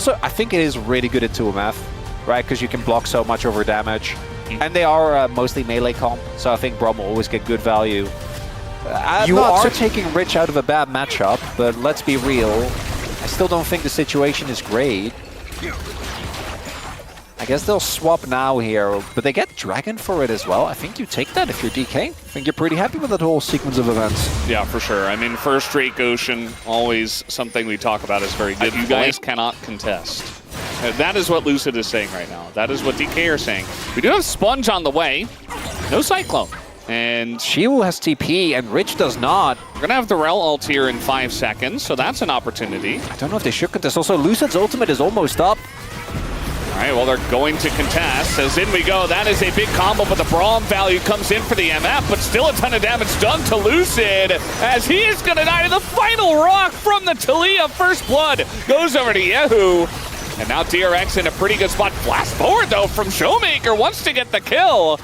So I think it is really good at 2MF, right? Because you can block so much over damage. And they are mostly melee comp, so I think Braum will always get good value. You are taking Rich out of a bad matchup, but let's be real. I still don't think the situation is great. I guess they'll swap now here, but they get Dragon for it as well. I think you take that if you're DK. I think you're pretty happy with that whole sequence of events. Yeah, for sure. I mean, first Drake Ocean, always something we talk about is very good. You guys cannot contest. That is what Lucid is saying right now. That is what DK are saying. We do have Sponge on the way. No Cyclone. And Shiwu has TP and Rich does not. We're going to have the Rel ult here in 5 seconds, so that's an opportunity. I don't know if they should contest. Also, Lucid's ultimate is almost up. All right, well, they're going to contest. As in we go. That is a big combo, but the Braum value comes in for the MF, but still a ton of damage done to Lucid, as he is going to die to the final rock from the Talia. First blood goes over to Yehu. And now DRX in a pretty good spot. Blast forward, though, from Showmaker. Wants to get the kill.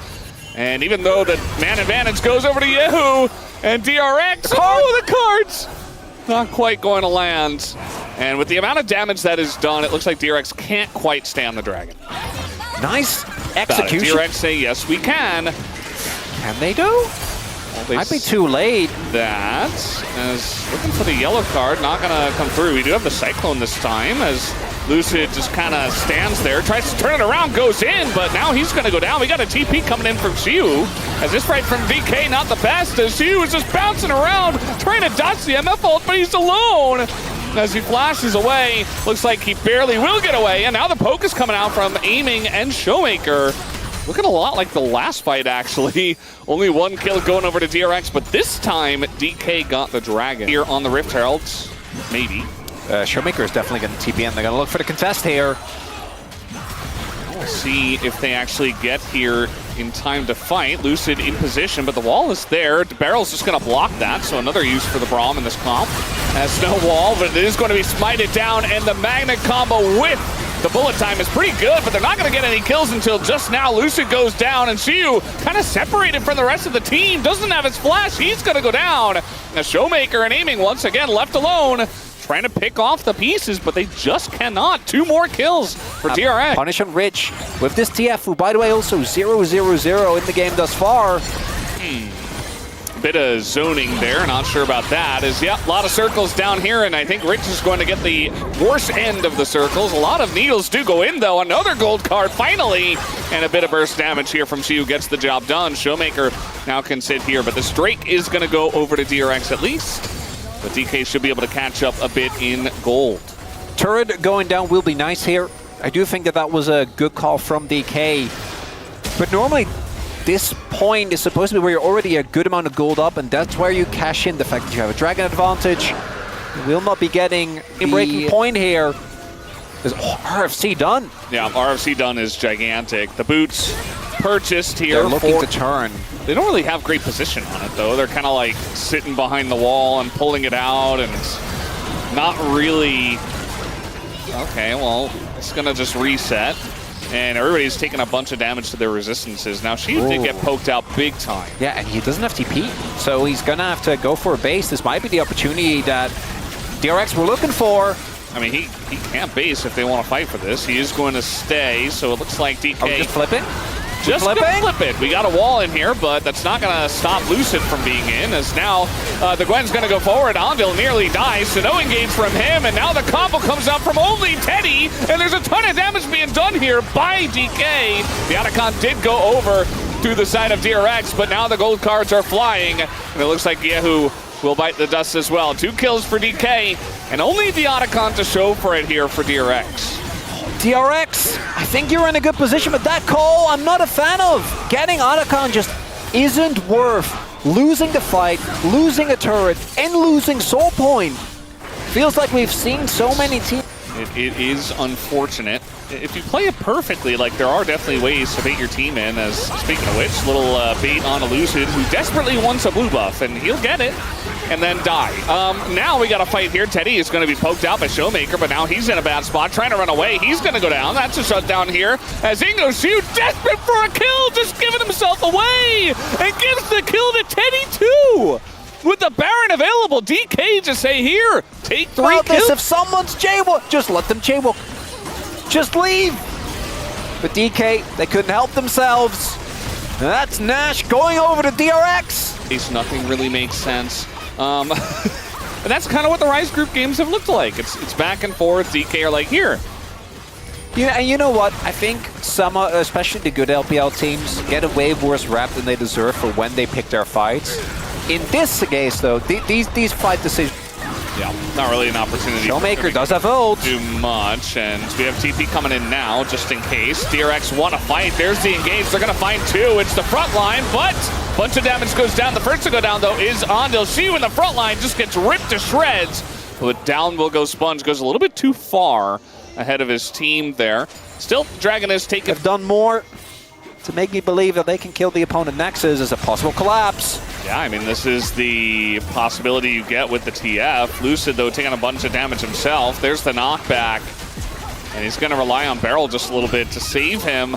And even though the man advantage goes over to Yehu and DRX, oh, the cards! Not quite going to land. And with the amount of damage that is done, it looks like DRX can't quite stand the Dragon. Nice execution. DRX say, yes, we can. Can they do? Well, might be too late. That is looking for the yellow card, not going to come through. We do have the Cyclone this time, as Lucid just kind of stands there, tries to turn it around, goes in, but now he's going to go down. We got a TP coming in from Shiwu, as this fight from VK not the best, as Shiwu is just bouncing around, trying to dodge the MF ult, but he's alone. As he flashes away, looks like he barely will get away, and now the poke is coming out from Aiming and Showmaker. Looking a lot like the last fight, actually. Only one kill going over to DRX, but this time DK got the Dragon. Here on the Rift Heralds, maybe. Showmaker is definitely going to TP in. They're going to look for the contest here. We'll see if they actually get here in time to fight. Lucid in position, but the wall is there. Barrel's just going to block that, so another use for the Braum in this comp. Has no wall, but it is going to be smited down, and the Magnet combo with the bullet time is pretty good, but they're not going to get any kills until just now. Lucid goes down, and Shiwu kind of separated from the rest of the team. Doesn't have his flash. He's going to go down. The Showmaker and Aiming once again left alone, trying to pick off the pieces, but they just cannot. 2 more kills for DRX. Punish on Rich with this TF, who, by the way, also 0-0-0 in the game thus far. Bit of zoning there, not sure about that. Yeah, a lot of circles down here, and I think Rich is going to get the worst end of the circles. A lot of needles do go in, though. Another gold card, finally, and a bit of burst damage here from Shiwu gets the job done. Showmaker now can sit here, but this Drake is going to go over to DRX at least. But DK should be able to catch up a bit in gold. Turret going down will be nice here. I do think that that was a good call from DK. But normally, this point is supposed to be where you're already a good amount of gold up, and that's where you cash in the fact that you have a Dragon advantage. You will not be getting a breaking point here. Is RFC done? Yeah, RFC done is gigantic. The boots purchased here. They're looking to turn. They don't really have great position on it, though. They're kind of like sitting behind the wall and pulling it out, and it's not really... Okay, well, it's going to just reset. And everybody's taking a bunch of damage to their resistances. Now, Shiwu did get poked out big time. Yeah, and he doesn't have TP, so he's going to have to go for a base. This might be the opportunity that DRX were looking for. I mean, he can't base if they want to fight for this. He is going to stay, so it looks like DK... Are we just flipping? Just gonna flip it. We got a wall in here, but that's not going to stop Lucid from being in, as now the Gwen's going to go forward. Anvil nearly dies, so no engage from him, and now the combo comes out from only Teddy, and there's a ton of damage being done here by DK. The Otacon did go over through the side of DRX, but now the gold cards are flying, and it looks like Yehu will bite the dust as well. 2 kills for DK, and only the Otacon to show for it here for DRX. DRX, I think you're in a good position, but that call I'm not a fan of. Getting Otacon just isn't worth losing the fight, losing a turret, and losing Soul Point. Feels like we've seen so many teams. It is unfortunate. If you play it perfectly, like, there are definitely ways to bait your team in, as, speaking of which, little bait on a Lucid, who desperately wants a blue buff, and he'll get it, and then die. Now we got a fight here. Teddy is going to be poked out by Showmaker, but now he's in a bad spot, trying to run away. He's going to go down. That's a shutdown here, as Ingo Shiwu, desperate for a kill, just giving himself away, and gives the kill to Teddy, too. With the Baron available, DK just say, here, take 3 kills. If someone's J-Walk, just let them J-Walk. Just leave! But DK, they couldn't help themselves. And that's Nash going over to DRX. Nothing really makes sense. And that's kind of what the Rise Group games have looked like. It's back and forth. DK are like, here. Yeah, and you know what? I think some, especially the good LPL teams, get a way worse rap than they deserve for when they pick their fights. In this case, though, these fight decisions... Yeah, not really an opportunity. Showmaker does have ult. Do much, and we have TP coming in now, just in case. DRX want to fight. There's the engage. They're going to find two. It's the front line, but bunch of damage goes down. The first to go down, though, is Ondil. She in the front line just gets ripped to shreds. But down will go Sponge. Goes a little bit too far ahead of his team there. Still, Dragon has taken... Have done more to make me believe that they can kill the opponent. Nexus is a possible collapse. Yeah, I mean, this is the possibility you get with the TF. Lucid, though, taking a bunch of damage himself. There's the knockback. And he's going to rely on Beryl just a little bit to save him.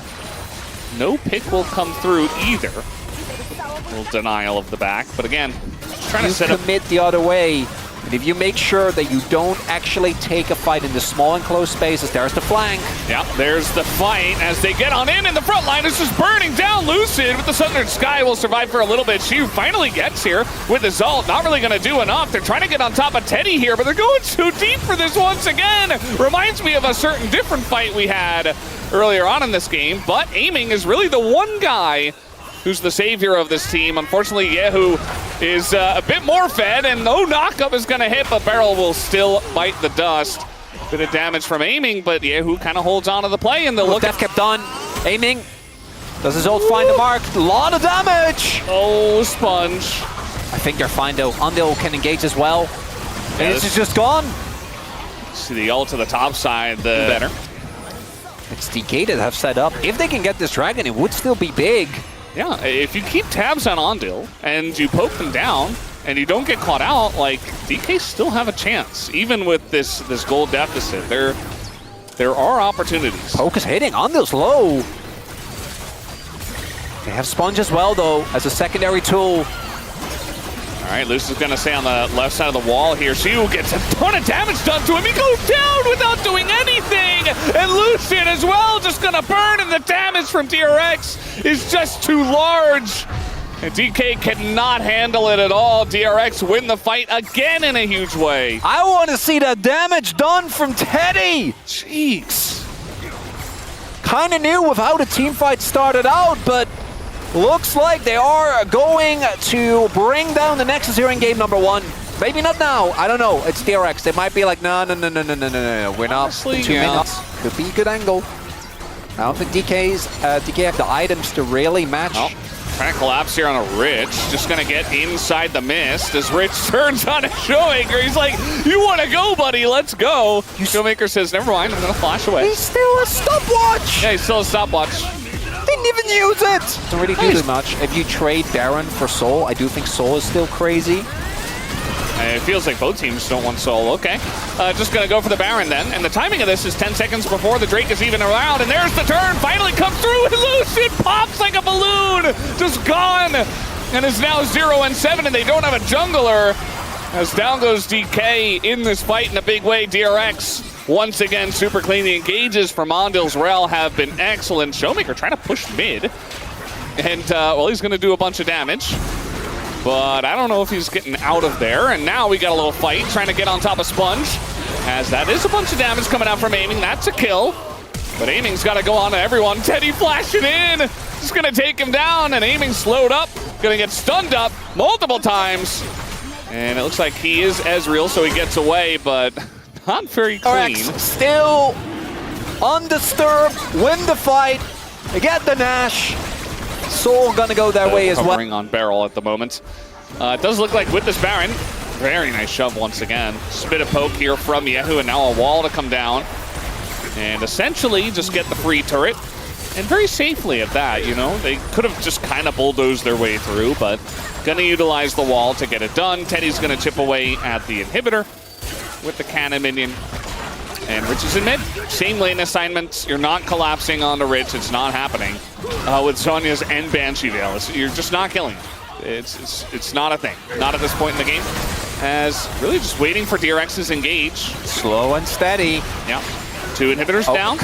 No pick will come through either. A little denial of the back. But again, trying to set up... commit the other way. And if you make sure that you don't actually take a fight in the small enclosed spaces, there's the flank. Yeah, there's the fight as they get on in the front line. It's just burning down. Lucid with the Southern Sky will survive for a little bit. She finally gets here with his ult. Not really going to do enough. They're trying to get on top of Teddy here, but they're going too deep for this once again. Reminds me of a certain different fight we had earlier on in this game, but Aiming is really the one guy who's the savior of this team. Unfortunately, Yehu is a bit more fed, and no knockup is going to hit, but Beryl will still bite the dust. Bit of damage from Aiming, but Yehu kind of holds on to the play, and they'll look Death kept on. Aiming. Does his ult find the mark? A lot of damage! Oh, Sponge. I think they're fine, though. Ondil can engage as well. And this is just gone. See the ult to the top side, the better. It's DK that have set up. If they can get this Dragon, it would still be big. Yeah, if you keep tabs on Ondil and you poke them down and you don't get caught out, like, DK still have a chance, even with this gold deficit. There are opportunities. Poke is hitting. Ondil's low. They have Sponge as well, though, as a secondary tool. All right, Luce is going to stay on the left side of the wall here. Siu gets a ton of damage done to him. He goes down without doing anything. And Lucid as well, just going to burn, and the damage from DRX is just too large. And DK cannot handle it at all. DRX win the fight again in a huge way. I want to see that damage done from Teddy. Jeez. Kind of new with how the team fight started out, but looks like they are going to bring down the Nexus here in game number 1. Maybe not now. I don't know. It's DRX. They might be like, no. We're not 2 minutes. Could be a good angle. I don't think DK have the items to really match. Oh, trying to collapse here on a Rich. Just going to get inside the mist as Rich turns on a Showmaker. He's like, you want to go, buddy? Let's go. Showmaker says, never mind. I'm going to flash away. He's still a stopwatch. Yeah, he's still a stopwatch. Didn't even use it! Doesn't really do too much. If you trade Baron for Soul, I do think Soul is still crazy. It feels like both teams don't want Soul. Okay. Just going to go for the Baron then. And the timing of this is 10 seconds before the Drake is even around. And there's the turn. Finally comes through. And Lucid pops like a balloon. Just gone. And is now 0-7. And they don't have a jungler. As down goes DK in this fight in a big way. DRX once again super clean. The engages from Ondil's Rel have been excellent. Showmaker trying to push mid. And, well, he's going to do a bunch of damage. But I don't know if he's getting out of there. And now we got a little fight trying to get on top of Sponge. As that is a bunch of damage coming out from Aiming. That's a kill. But Aiming's got to go on to everyone. Teddy flashing in. Just going to take him down. And Aiming slowed up. Going to get stunned up multiple times. And it looks like he is Ezreal, so he gets away, but not very clean. Still undisturbed. Win the fight. They get the Nash. Soul gonna go their way as well. Hovering on Beryl at the moment. It does look like with this Baron, very nice shove once again. Spit a poke here from Yehu, and now a wall to come down. And essentially just get the free turret. And very safely at that, you know. They could have just kind of bulldozed their way through, but gonna utilize the wall to get it done. Teddy's gonna chip away at the inhibitor with the cannon minion. And Rich is in mid. Same lane assignments. You're not collapsing onto Rich. It's not happening. With Sonya's and Banshee Veil. You're just not killing. It's not a thing. Not at this point in the game. As really just waiting for DRX's engage. Slow and steady. Yeah. 2 inhibitors down.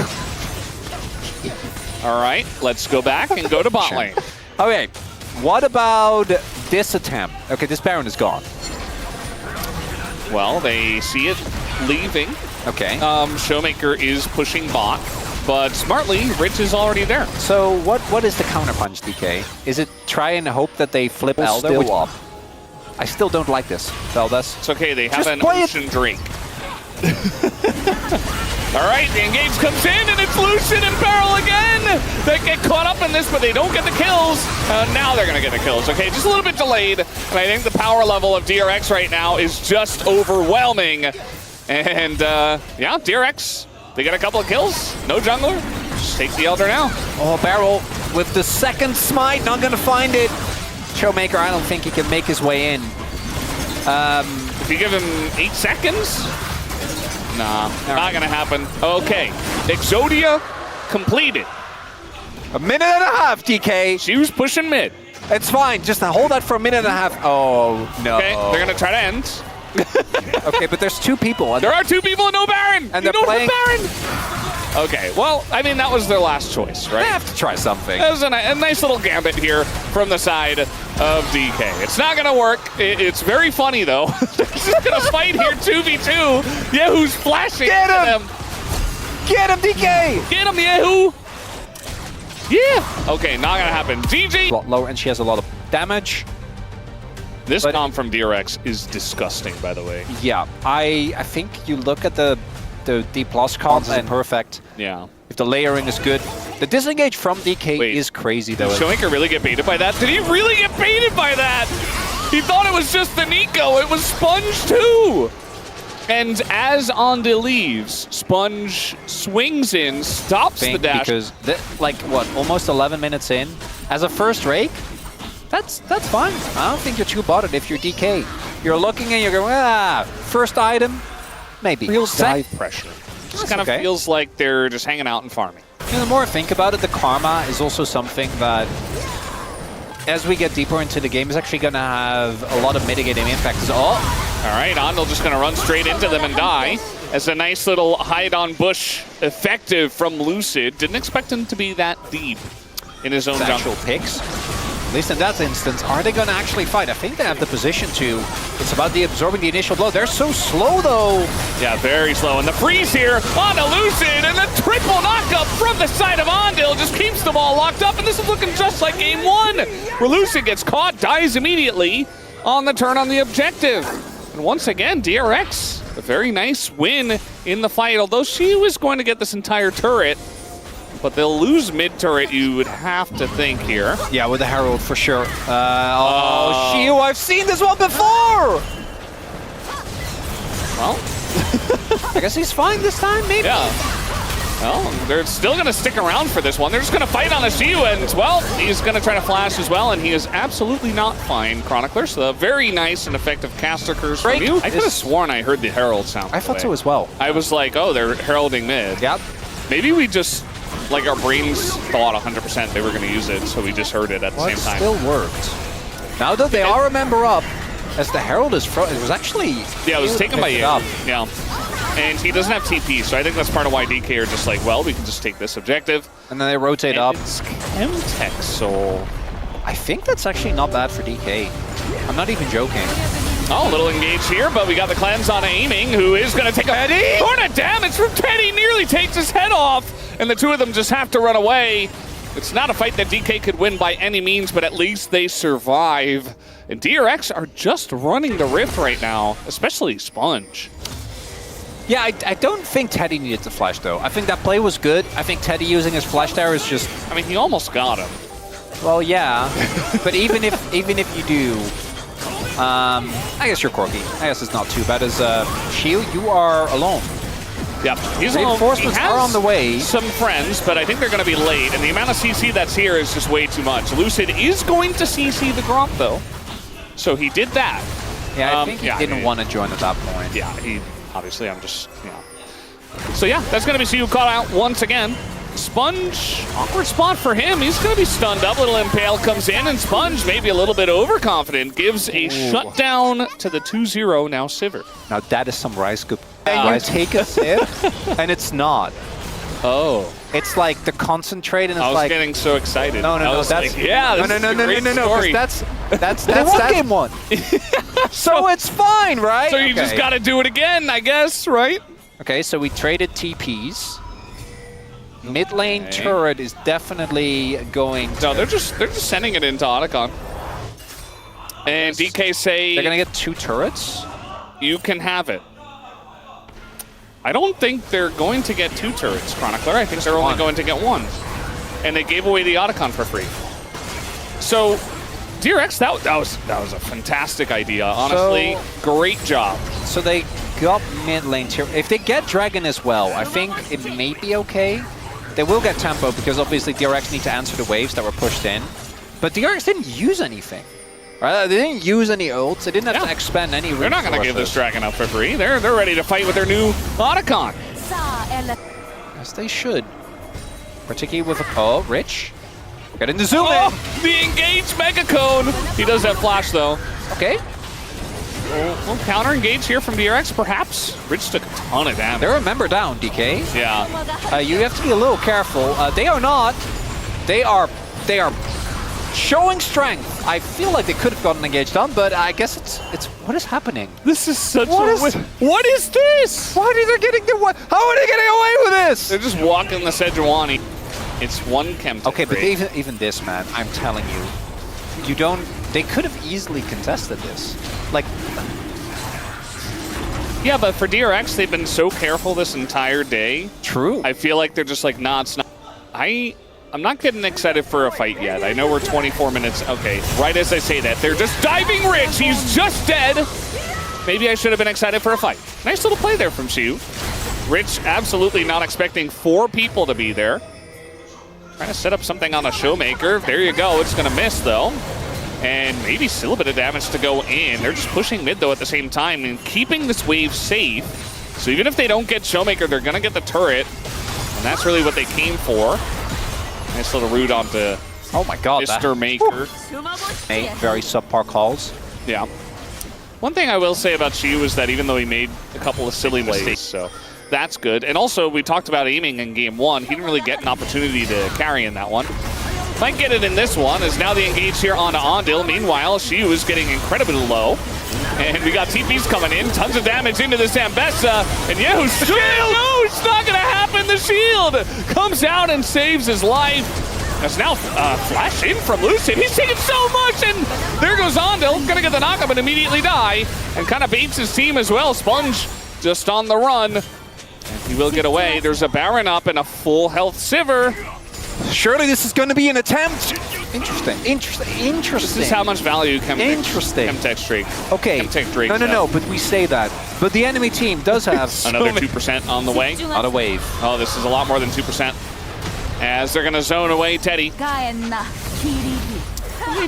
All right, let's go back and go to bot lane. Okay, what about this attempt? Okay, this Baron is gone. Well, they see it leaving. Okay. Showmaker is pushing bot, but smartly, Rich is already there. So what is the counterpunch, DK? Is it try and hope that they flip Elder? Still up. I still don't like this, Veldas. It's okay, they have Just an play it. ocean drink. All right, the engage comes in, and it's Lucian and Barrel again. They get caught up in this, but they don't get the kills. Now they're going to get the kills. Okay, just a little bit delayed. And I think the power level of DRX right now is just overwhelming. And yeah, DRX, they get a couple of kills. No jungler. Just take the Elder now. Oh, Barrel with the second smite, not going to find it. Showmaker, I don't think he can make his way in. If you give him 8 seconds, nah, not gonna happen. Okay, Exodia completed. A minute and a half, DK. She was pushing mid. It's fine, just hold that for a minute and a half. Oh, no. Okay, they're gonna try to end. Okay, but there's 2 people. And there are 2 people and no Baron. And you they're playing. Baron. Okay, well, I mean, that was their last choice, right? They have to try something. That was a nice little gambit here from the side of DK. It's not going to work. It's very funny, though. They're just going to fight here 2v2. Yahoo's flashing at them. Get him, DK! Get him, Yahoo! Yeah! Okay, not going to happen. GG! A lot lower, and she has a lot of damage. This comp from DRX is disgusting, by the way. Yeah, I think you look at the Dplus comp and perfect. Yeah. If the layering is good. The disengage from DK is crazy, though. Did Showmaker really get baited by that? Did he really get baited by that? He thought it was just the Nico. It was Sponge, too. And as Onda leaves, Sponge swings in, stops the dash. Because, like, what, almost 11 minutes in? As a first rake, that's fine. I don't think you're too bothered if you're DK. You're looking and you're going, first item, maybe. Real dive pressure. Just kind of feels like they're just hanging out and farming. You know, the more I think about it, the karma is also something that, as we get deeper into the game, is actually going to have a lot of mitigating impacts. Oh! All right, Ondel just going to run straight into them and die. As a nice little hide on bush effective from Lucid. Didn't expect him to be that deep in his own jungle. Picks. At least in that instance, are they going to actually fight? I think they have the position to. It's about the absorbing the initial blow. They're so slow, though. Yeah, very slow. And the freeze here on a Lucid, and the triple knockup from the side of Ondil just keeps them all locked up. And this is looking just like game 1, where Lucid gets caught, dies immediately on the turn on the objective. And once again, DRX, a very nice win in the fight, although she was going to get this entire turret. But they'll lose mid-turret, you would have to think here. Yeah, with the Herald, for sure. Oh, Shiu, I've seen this one before! Well, I guess he's fine this time, maybe? Yeah. Well, they're still going to stick around for this one. They're just going to fight on a Shiu, and, well, he's going to try to flash as well, and he is absolutely not fine, Chronicler. So, very nice and effective caster curse from you. I could have sworn I heard the Herald sound. I thought so as well. I was like, oh, they're heralding mid. Yep. Maybe we just... like our brains thought 100% they were going to use it, so we just heard it at the same time. It still worked. Now that they are a member up, as the Herald is it was actually... Yeah, it was taken by up. Yeah. And he doesn't have TP, so I think that's part of why DK are just like, well, we can just take this objective. And then they rotate up. It's Chemtech Soul. I think that's actually not bad for DK. I'm not even joking. Oh, a little engage here, but we got the cleanse on aiming, who is going to take a ton of damage from Teddy. Nearly takes his head off, and the two of them just have to run away. It's not a fight that DK could win by any means, but at least they survive. And DRX are just running the Rift right now, especially Sponge. Yeah, I don't think Teddy needed to flash, though. I think that play was good. I think Teddy using his flash there is just... I mean, he almost got him. Well, yeah. But even if you do... I guess you're quirky. I guess it's not too bad. As Shield, you are alone. Yep, he's alone. Reinforcements are on the way. Some friends, but I think they're going to be late, and the amount of CC that's here is just way too much. Lucid is going to CC the Gromp, though. So he did that. Yeah, I think he didn't want to join at that point. Yeah, he obviously, I'm just, So yeah, that's going to be CU caught out once again. Sponge, awkward spot for him. He's going to be stunned up. Little Impale comes in, and Sponge, maybe a little bit overconfident, gives a shutdown to the 2-0 now Sivir. Now that is some rice scoop. You take a sip, and it's not. Oh. It's like the concentrate, and it's I was like getting so excited. No, that's like, yeah, this no. That's game one. So it's fine, right? So you just got to do it again, I guess, right? Okay, so we traded TPs. Mid lane turret is definitely going to... No, they're just sending it into Otacon. And DK say... They're going to get 2 turrets? You can have it. I don't think they're going to get 2 turrets, Chronicler. I think they're only going to get 1. And they gave away the Otacon for free. So, DRX, that was a fantastic idea. Honestly, great job. So they got mid lane tier. If they get Dragon as well, I think it may be okay. They will get tempo because obviously DRX need to answer the waves that were pushed in. But DRX didn't use anything. Right? They didn't use any ults. They didn't have to expend any resources. They're not going to give this Dragon up for free. They're ready to fight with their new Otacon. As they should. Particularly with a... Rich. Get in the zoom in. The engage Mega Cone. He does have flash though. Okay. Well, counter engage here from DRX, perhaps. Rich took a ton of damage. They're a member down, DK. Yeah. You have to be a little careful. They are not. They are showing strength. I feel like they could have gotten engaged done, but I guess it's what is happening? This is such what is this? Why are they getting how are they getting away with this? They're just walking the Sejuani. It's 1 chem. Okay, but even this, man, I'm telling you, they could have easily contested this. Like, yeah, but for DRX, they've been so careful this entire day. True. I feel like they're just like, nah, it's not. I'm not getting excited for a fight yet. I know we're 24 minutes. Okay, right as I say that, they're just diving Rich. He's just dead. Maybe I should have been excited for a fight. Nice little play there from Xiu. Rich absolutely not expecting 4 people to be there. Trying to set up something on a Showmaker. There you go. It's going to miss, though. And maybe still a bit of damage to go in. They're just pushing mid, though, at the same time and keeping this wave safe. So even if they don't get Showmaker, they're going to get the turret. And that's really what they came for. Nice little root onto Mr. Maker. Very subpar calls. Yeah. One thing I will say about Xiu is that even though he made a couple of silly mistakes, so that's good. And also, we talked about aiming in game 1. He didn't really get an opportunity to carry in that one. Might get it in this one, as now the engage here onto Ondil. Meanwhile, Xiu is getting incredibly low. And we got TPs coming in, tons of damage into the Zambesa. And Yehu's shield! No, it's not going to happen. The shield comes out and saves his life. That's now flash in from Lucid. He's taking so much, and there goes Ondil. Going to get the knockup and immediately die. And kind of baits his team as well. Sponge just on the run. And he will get away. There's a Baron up and a full health Sivir. Surely this is going to be an attempt. Interesting. This is how much value Chemtech Drake. Okay. Chemtech Drake. No, but we say that. But the enemy team does have another 2% on the way. On a wave. Oh, this is a lot more than 2%. As they're going to zone away Teddy. You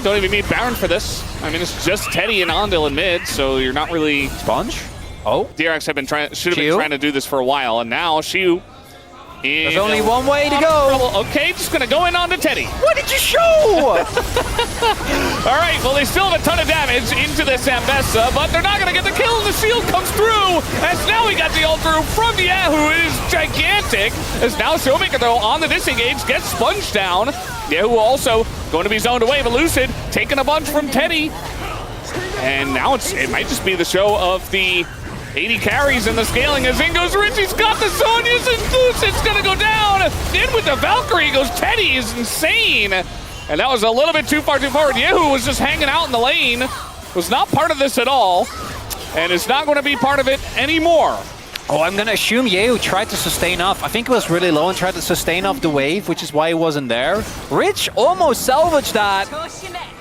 don't even need Baron for this. I mean, it's just Teddy and Ondil in mid, so you're not really... Sponge? Oh. DRX should have been trying to do this for a while, and now Xiu... There's only one way to go. Okay, just going to go in onto Teddy. What did you show? All right, well, they still have a ton of damage into the Zambesa, but they're not going to get the kill, and the shield comes through. As now we got the ult through from Yahoo. It is gigantic. As now Showmaker, though, on the disengage, gets Sponge down. Yahoo also going to be zoned away, but Lucid taking a bunch from Teddy. And now it might just be the show of the 80 carries in the scaling as in goes Rich. He's got the Sonya's and Lucid's gonna go down. In with the Valkyrie goes Teddy is insane. And that was a little bit too far too forward. Yehu was just hanging out in the lane. Was not part of this at all. And is not gonna be part of it anymore. Oh, I'm gonna assume Yehu tried to sustain off. I think it was really low and tried to sustain off the wave, which is why he wasn't there. Rich almost salvaged that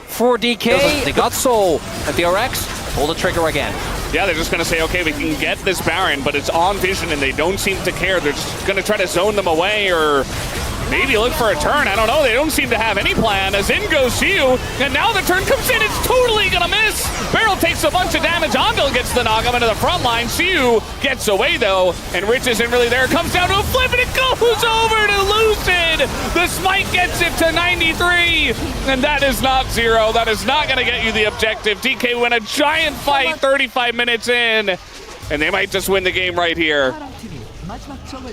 for DK. They got Soul at DRX. Pull the trigger again. Yeah, they're just going to say, okay, we can get this Baron, but it's on Vision, and they don't seem to care. They're just going to try to zone them away or maybe look for a turn. I don't know. They don't seem to have any plan. As in goes Xiu, and now the turn comes in. It's totally going to miss. Barrel takes a bunch of damage. Ondil gets the knock up into the front line. Xiu gets away, though, and Rich isn't really there. Comes down to a flip, and it goes over to Lucid. The smite gets it to 93, and that is not 0. That is not going to get you the objective. DK win a giant fight 35 minutes in, and they might just win the game right here.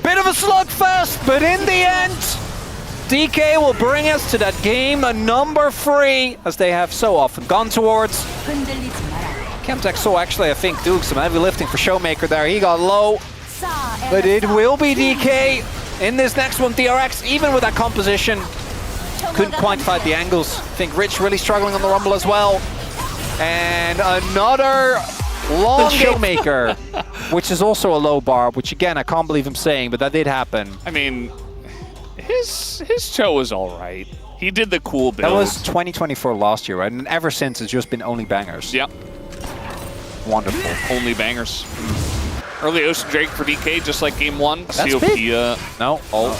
Bit of a slugfest, but in the end, DK will bring us to that game number 3, as they have so often gone towards. Chemtexo actually, I think, doing some heavy lifting for Showmaker there. He got low, but it will be DK in this next one. DRX, even with that composition, couldn't quite fight the angles. I think Rich really struggling on the Rumble as well. And another long Showmaker, which is also a low bar, which again, I can't believe I'm saying, but that did happen. I mean, his show was all right. He did the cool build. That was 2024 last year, right? And ever since, it's just been only bangers. Yep. Wonderful. Only bangers. Early Ocean Drake for DK, just like game 1. That's COP, big. No, no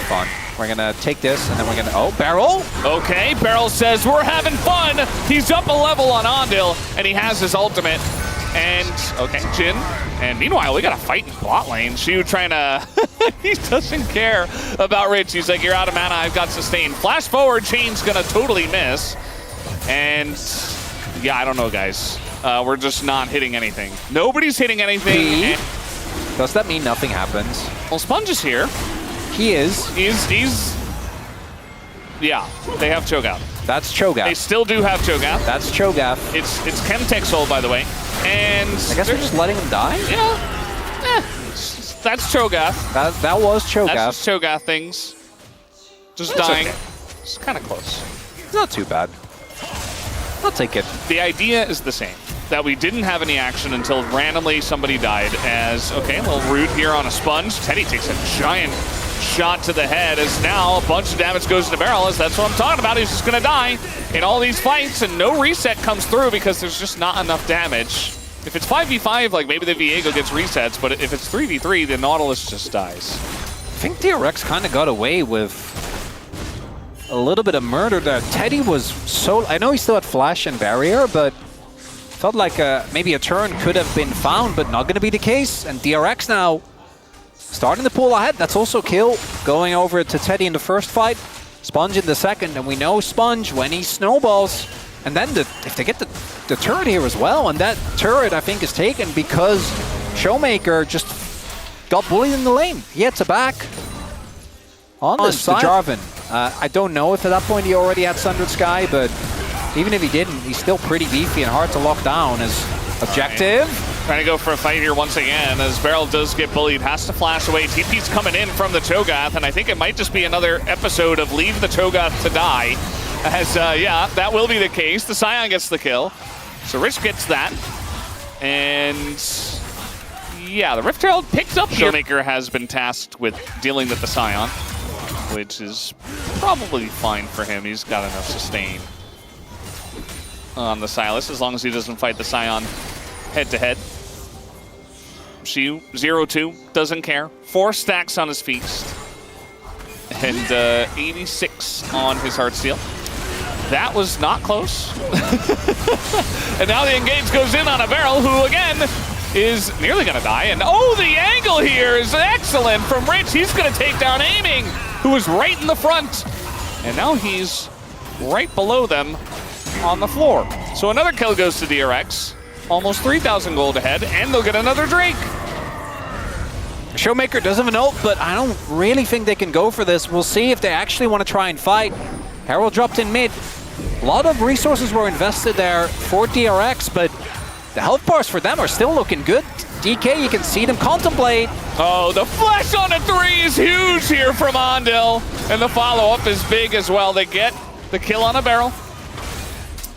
fun. We're gonna take this, and then we're gonna, oh, Barrel! Okay, Barrel says, we're having fun! He's up a level on Ondil, and he has his ultimate. And, okay, Jin. And meanwhile, we got a fight in bot lane. Shu trying to, he doesn't care about Rich. He's like, you're out of mana, I've got sustain. Flash forward, Chain's gonna totally miss. And, yeah, I don't know, guys. We're just not hitting anything. Nobody's hitting anything. Does that mean nothing happens? Well, Sponge is here. He is. He's yeah, they have Cho'Gath. That's Cho'Gath. They still do have Cho'Gath. That's Cho'Gath. It's Chemtexol, by the way. And I guess we're just letting him die? Yeah. That's Cho'Gath. That was Cho'Gath. That's just Cho'Gath things. Just dying. Okay. It's kind of close. Not too bad. I'll take it. The idea is the same. That we didn't have any action until randomly somebody died. As, okay, a little root here on a Sponge. Teddy takes a giant shot to the head as now a bunch of damage goes to Barrel, as that's what I'm talking about. He's just going to die in all these fights, and no reset comes through because there's just not enough damage. If it's 5v5, like maybe the Viego gets resets, but if it's 3v3, the Nautilus just dies. I think DRX kind of got away with a little bit of murder there. Teddy was so... I know he still had Flash and Barrier, but felt like maybe a turn could have been found, but not going to be the case. And DRX now starting to pull ahead. That's also kill. Going over to Teddy in the first fight, Sponge in the second, and we know Sponge when he snowballs. And then if they get the turret here as well, and that turret I think is taken because Showmaker just got bullied in the lane. He had to back on the side. Jarvan. I don't know if at that point he already had Sundered Sky, but even if he didn't, he's still pretty beefy and hard to lock down as objective. Trying to go for a fight here once again, as Barrel does get bullied, has to flash away. TP's coming in from the Cho'Gath, and I think it might just be another episode of Leave the Cho'Gath to Die. As, yeah, that will be the case. The Scion gets the kill. So Rich gets that. And, yeah, the Rift Herald picked up. Showmaker has been tasked with dealing with the Scion, which is probably fine for him. He's got enough sustain on the Sylas, as long as he doesn't fight the Scion head-to-head. Shu, 0-2, doesn't care. 4 stacks on his feast. And 86 on his Heartsteel. That was not close. And now the engage goes in on a Barrel, who again is nearly gonna die. And oh, the angle here is excellent from Rich. He's gonna take down Aiming, who was right in the front. And now he's right below them on the floor. So another kill goes to DRX. Almost 3,000 gold ahead, and they'll get another Drake. Showmaker does have an ult, but I don't really think they can go for this. We'll see if they actually want to try and fight. Herald dropped in mid. A lot of resources were invested there for DRX, but the health bars for them are still looking good. DK, you can see them contemplate. Oh, the flash on a 3 is huge here from Ondil. And the follow-up is big as well. They get the kill on a Barrel.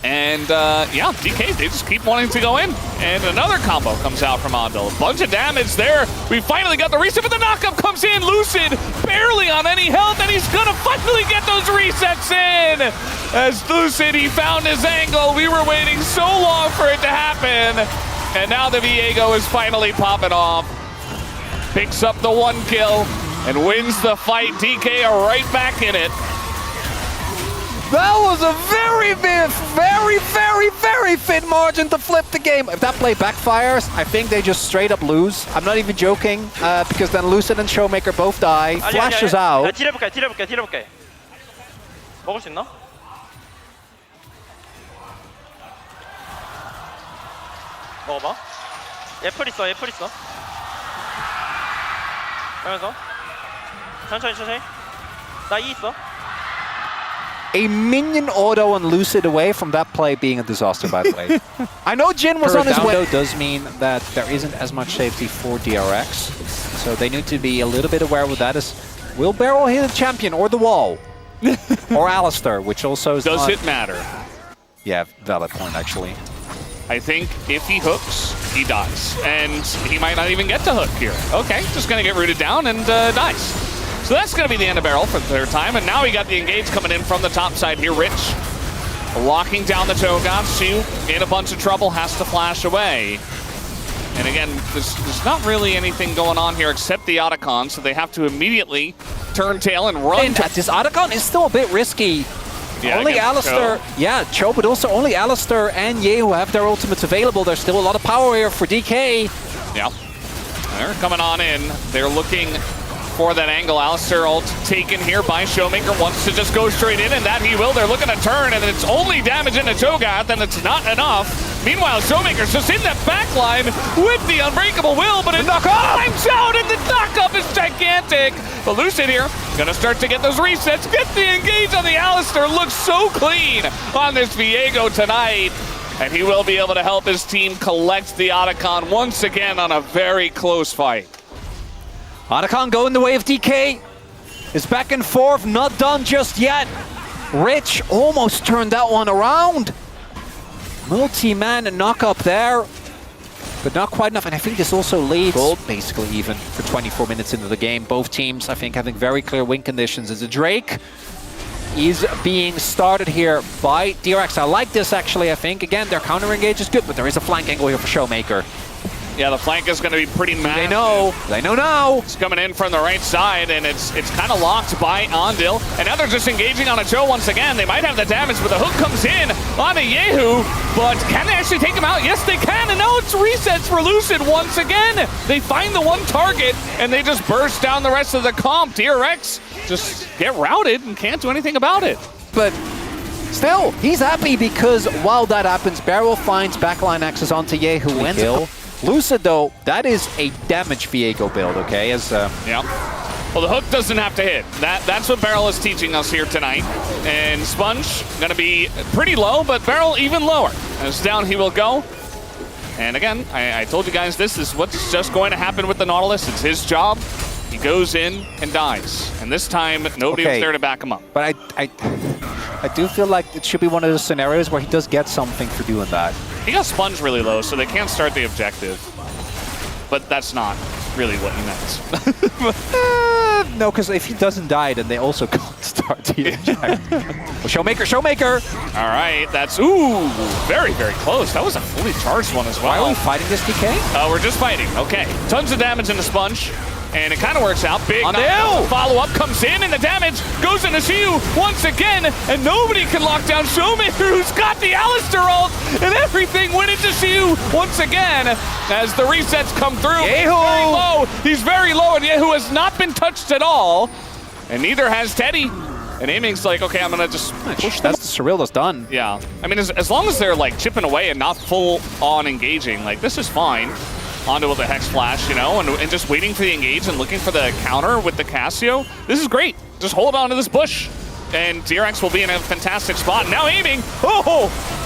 And, yeah, DK, they just keep wanting to go in. And another combo comes out from Ondil. A bunch of damage there. We finally got the reset, but the knockup comes in. Lucid barely on any health, and he's going to finally get those resets in. As Lucid, he found his angle. We were waiting so long for it to happen. And now the Viego is finally popping off. Picks up the 1 kill and wins the fight. DK are right back in it. That was a very thin margin to flip the game. If that play backfires, I think they just straight up lose. I'm not even joking, because then Lucid and Showmaker both die. Flashes out. 딜 해볼게. 먹을 수 있나? 먹어봐. 애플 있어. 그러면서 천천히. 나 E 있어. A minion auto on Lucid away from that play being a disaster, by the way. I know Jin was on his way. Does mean that there isn't as much safety for DRX, so they need to be a little bit aware with that. Will Barrel hit a champion or the wall? Or Alistair, which also is Does it matter? Yeah, valid point, actually. I think if he hooks, he dies. And he might not even get to hook here. Okay, just going to get rooted down and dies. So that's going to be the end of Barrel for the third time. And now we got the engage coming in from the top side here. Rich locking down the Togon. Shu in a bunch of trouble, has to flash away. And again, there's not really anything going on here except the Otacon, so they have to immediately turn tail and run. And this Otacon is still a bit risky. Yeah, only Alistair, Cho, but also only Alistair and Yehu have their ultimates available. There's still a lot of power here for DK. Yeah, they're coming on in. They're looking for that angle. Alistair ult taken here by Showmaker, wants to just go straight in, and that he will. They're looking to turn, and it's only damage into Cho'Gath, and it's not enough. Meanwhile, Showmaker's just in that back line with the Unbreakable Will, but it times out, and the knock-up is gigantic. But Lucid here, gonna start to get those resets, get the engage on the Alistair. Looks so clean on this Viego tonight. And he will be able to help his team collect the Otacon once again on a very close fight. Otacon going the way of DK. Is back and forth, not done just yet. Rich almost turned that one around. Multi-man knock-up there, but not quite enough. And I think this also leads gold, basically even for 24 minutes into the game. Both teams, I think, having very clear win conditions. As a Drake is being started here by DRX. I like this, actually, I think. Again, their counter-engage is good, but there is a flank angle here for Showmaker. Yeah, the flank is going to be pretty massive. They know now. It's coming in from the right side, and it's kind of locked by Ondil. And now they're just engaging on a Cho once again. They might have the damage, but the hook comes in on a Yehu. But can they actually take him out? Yes, they can. And now it's resets for Lucid once again. They find the one target, and they just burst down the rest of the comp. DRX just get routed and can't do anything about it. But still, he's happy because while that happens, Barrel finds backline access onto Yehu. Wins kill. Lucid, though, that is a damage Viego build, okay? Yeah. Well, the hook doesn't have to hit. That's what Barrel is teaching us here tonight. And Sponge going to be pretty low, but Barrel even lower. As down he will go. And again, I told you guys this is what's just going to happen with the Nautilus. It's his job. He goes in and dies. And this time, nobody was there to back him up. But I do feel like it should be one of those scenarios where he does get something for doing that. He got Sponge really low, so they can't start the objective. But that's not really what he meant. No, because if he doesn't die, then they also can't start the objective. Showmaker! All right, that's, ooh, very, very close. That was a fully charged one as well. Why are we fighting this DK? We're just fighting, okay. Tons of damage into Sponge. And it kind of works out. Big follow-up comes in, and the damage goes into Shu once again, and nobody can lock down Showmaker, who's got the Alistair ult, and everything went into Shu once again as the resets come through. Yehu! He's very low, and Yehu has not been touched at all, and neither has Teddy. And Aiming's like, okay, I'm going to just push That's the surreal that's done. Yeah. I mean, as long as they're, like, chipping away and not full-on engaging, like, this is fine. Onto with the Hex Flash, you know, and just waiting for the engage and looking for the counter with the Casio. This is great. Just hold on to this bush. And DRX will be in a fantastic spot. Now Aiming,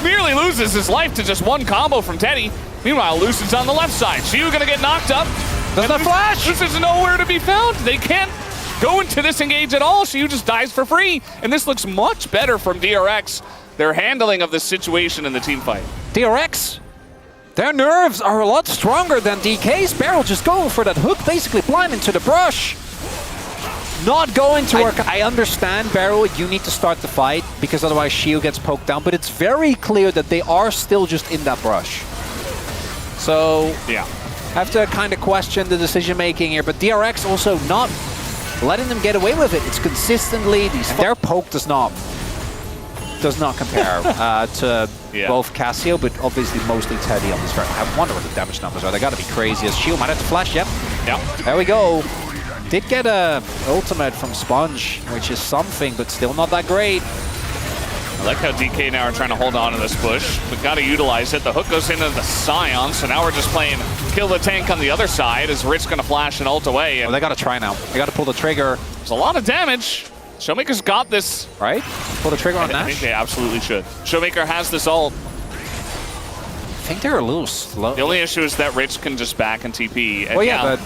nearly loses his life to just one combo from Teddy. Meanwhile, Lucid's on the left side. Shu gonna get knocked up. Does the flash? Lucid's nowhere to be found. They can't go into this engage at all. Shu just dies for free. And this looks much better from DRX. Their handling of this situation in the team fight. DRX? Their nerves are a lot stronger than DK's. Barrel just going for that hook, basically blind into the brush. Not going to work. I understand, Barrel, you need to start the fight because otherwise Shield gets poked down, but it's very clear that they are still just in that brush. So, yeah, have to kind of question the decision-making here, but DRX also not letting them get away with it. It's consistently, their poke does not does not compare to Yeah. both Cassio, but obviously mostly Teddy on this round. I wonder what the damage numbers are. They got to be crazy. As Shield might have to flash. Yep. Yeah. There we go. Did get a ultimate from Sponge, which is something, but still not that great. I like how DK now are trying to hold on to this bush, but got to utilize it. The hook goes into the Scion, so now we're just playing kill the tank on the other side as Rich going to flash and ult away. And Well, they got to try now. They got to pull the trigger. there's a lot of damage. Showmaker's got this. Right? Pull the trigger on I think Nash. they absolutely should. Showmaker has this ult. I think they're a little slow. The only issue is that Rich can just back and TP. And Well, yeah, now-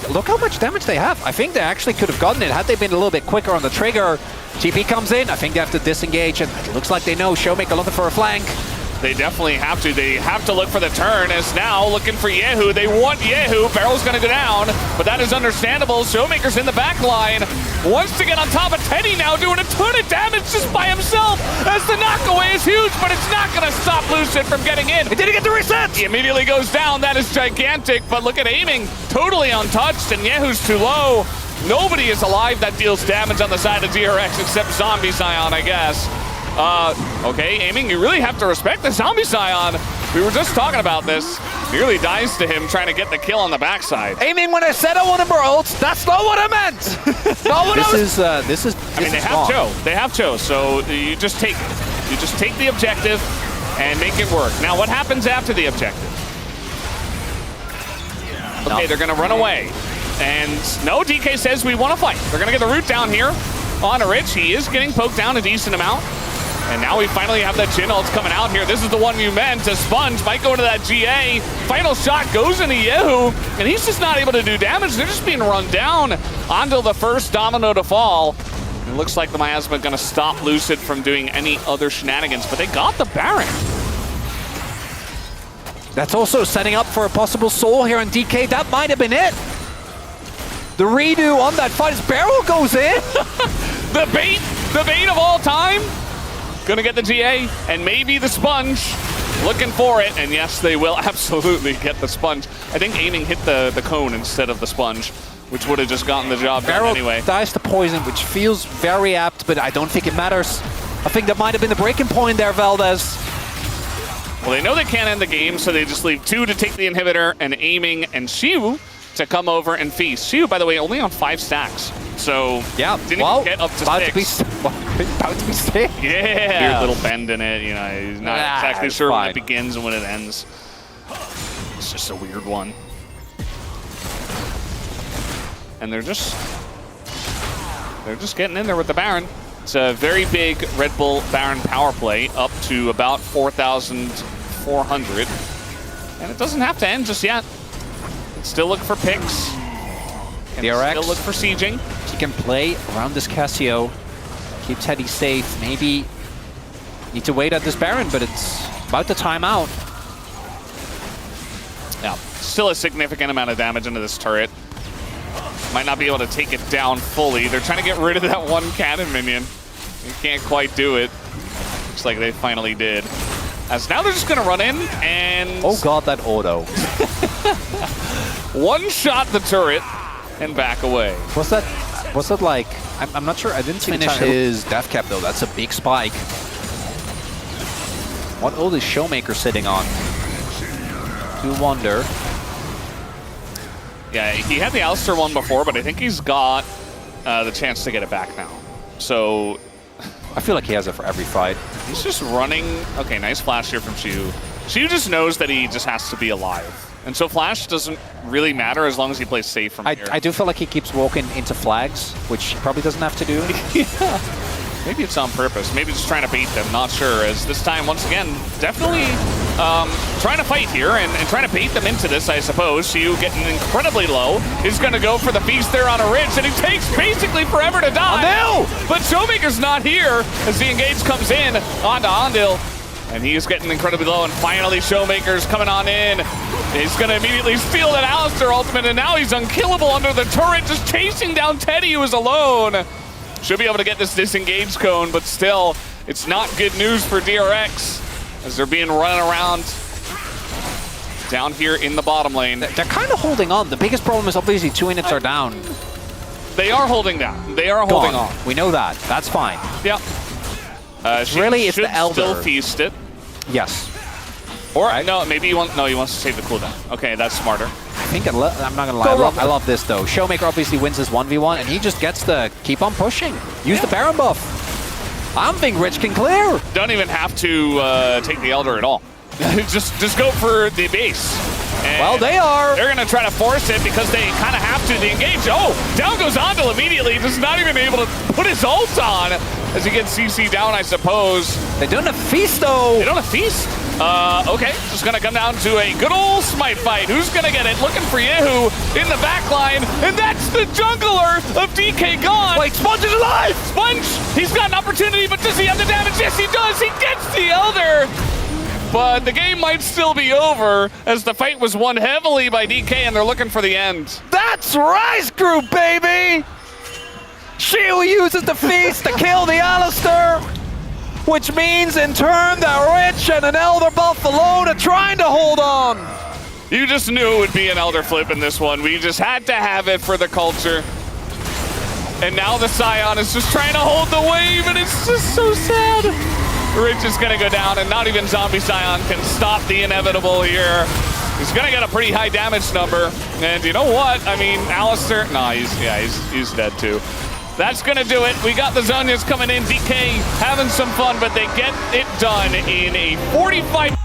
but look how much damage they have. I think they actually could have gotten it had they been a little bit quicker on the trigger. TP comes in. I think they have to disengage, and it looks like they know. Showmaker looking for a flank. They definitely have to. They have to look for the turn. As now looking for Yehu. They want Yehu. Barrel's going to go down, but that is understandable. Showmaker's in the back line. Wants to get on top of Teddy now, doing a ton of damage just by himself. As the knockaway is huge, but it's not going to stop Lucid from getting in. He didn't get the reset. He immediately goes down. That is gigantic, but look at aiming. Totally untouched, and Yehu's too low. Nobody is alive that deals damage on the side of DRX except Zombie Scion, I guess. Okay, aiming, you really have to respect the Zombie Scion. We were just talking about this. Nearly dies to him trying to get the kill on the backside. Aiming when I said I want to ults, that's not what I meant. Not what this is. I mean, they have Cho. They have Cho, so you just take the objective and make it work. Now, what happens after the objective? Okay, they're going to run away. And no, DK says we want to fight. They're going to get the root down here on Rich. He is getting poked down a decent amount. And now we finally have that Jhin ult coming out here. This is the one you meant. A Sponge might go into that GA. Final shot goes into Yehu, and he's just not able to do damage. They're just being run down until the first domino to fall. It looks like the Miasma going to stop Lucid from doing any other shenanigans, but they got the Baron. That's also setting up for a possible soul here on DK. That might have been it. The redo on that fight as Barrel goes in. The bait of all time. Gonna get the GA and maybe the Sponge. Looking for it, and yes, they will absolutely get the Sponge. I think aiming hit the cone instead of the Sponge, which would have just gotten the job done Barrel anyway. dies to poison, which feels very apt, but I don't think it matters. I think that might have been the breaking point there, Valdez. Well, they know they can't end the game, so they just leave 2 to take the inhibitor, and aiming and Shiu to come over and feast. Shiu, by the way, only on 5 stacks. So yeah, didn't even get up to 6. About to be 6. Yeah, weird little bend in it. You know, he's not exactly sure when fine. it begins and when it ends. It's just a weird one. And they're just getting in there with the Baron. It's a very big Red Bull Baron power play, up to about 4,400. And it doesn't have to end just yet. Can still look for picks. Can DRX. still look for sieging. He can play around this Cassio, keep Teddy safe. Maybe need to wait at this Baron, but it's about to time out. Yeah, still a significant amount of damage into this turret. Might not be able to take it down fully. They're trying to get rid of that one cannon minion. They can't quite do it. Looks like they finally did. As now they're just going to run in and... Oh god, that auto. one-shot the turret and back away. What's that like? I'm not sure. I didn't see finish his death cap though. That's a big spike. What ult is Showmaker sitting on? You wonder. Yeah, he had the Alistair one before, but I think he's got the chance to get it back now. So I feel like he has it for every fight. he's just running. Okay, nice flash here from Shiu. Shiu just knows that he just has to be alive. And so flash doesn't really matter as long as he plays safe from here. I do feel like he keeps walking into flags, which he probably doesn't have to do. Yeah. Maybe it's on purpose. Maybe just trying to bait them. Not sure. As this time, once again, definitely trying to fight here and trying to bait them into this, I suppose. Shiu getting incredibly low. He's going to go for the feast there on a ridge, and he takes basically forever to die. Andil! But Showmaker's not here as the engage comes in onto Andil. And he is getting incredibly low, and finally Showmaker's coming on in. He's going to immediately steal that Alistair ultimate, and now he's unkillable under the turret, just chasing down Teddy, who is alone. Should be able to get this disengage cone, but still, it's not good news for DRX as they're being run around down here in the bottom lane. They're kind of holding on. The biggest problem is obviously 2 units are down. They are holding down. They are holding on. We know that. That's fine. Yep. She really, it's should the Elder. still feast it. Yes. Or, no, maybe he wants to save the cooldown. Okay, that's smarter. I think I'm not gonna lie. I love this though. Showmaker obviously wins this 1v1, and he just gets to keep on pushing. Use the Baron buff. I don't think Rich can clear. Don't even have to take the Elder at all. just go for the base. And well, they are. They're going to try to force it because they kind of have to. They engage. Oh, down goes Ondel immediately. Just not even able to put his ult on as he gets CC down, I suppose. They don't have feast though. They don't have feast. Okay, just gonna come down to a good old smite fight. Who's gonna get it? Looking for Yehu in the back line, and that's the jungler of DK gone. Wait, Sponge is alive! Sponge, he's got an opportunity, but does he have the damage? Yes, he does. He gets the Elder. But the game might still be over as the fight was won heavily by DK, and they're looking for the end. That's Rise Group, baby! Shield uses the feast to kill the Alistair, which means in turn that Rich and an Elder buff alone are trying to hold on. You just knew it would be an Elder flip in this one. We just had to have it for the culture. And now the Scion is just trying to hold the wave, and it's just so sad. Rich is gonna go down, and not even Zombie Scion can stop the inevitable here. He's gonna get a pretty high damage number. And you know what? I mean, Alistair, nah, he's dead too. That's gonna do it. We got the Zonias coming in. DK having some fun, but they get it done in a 45.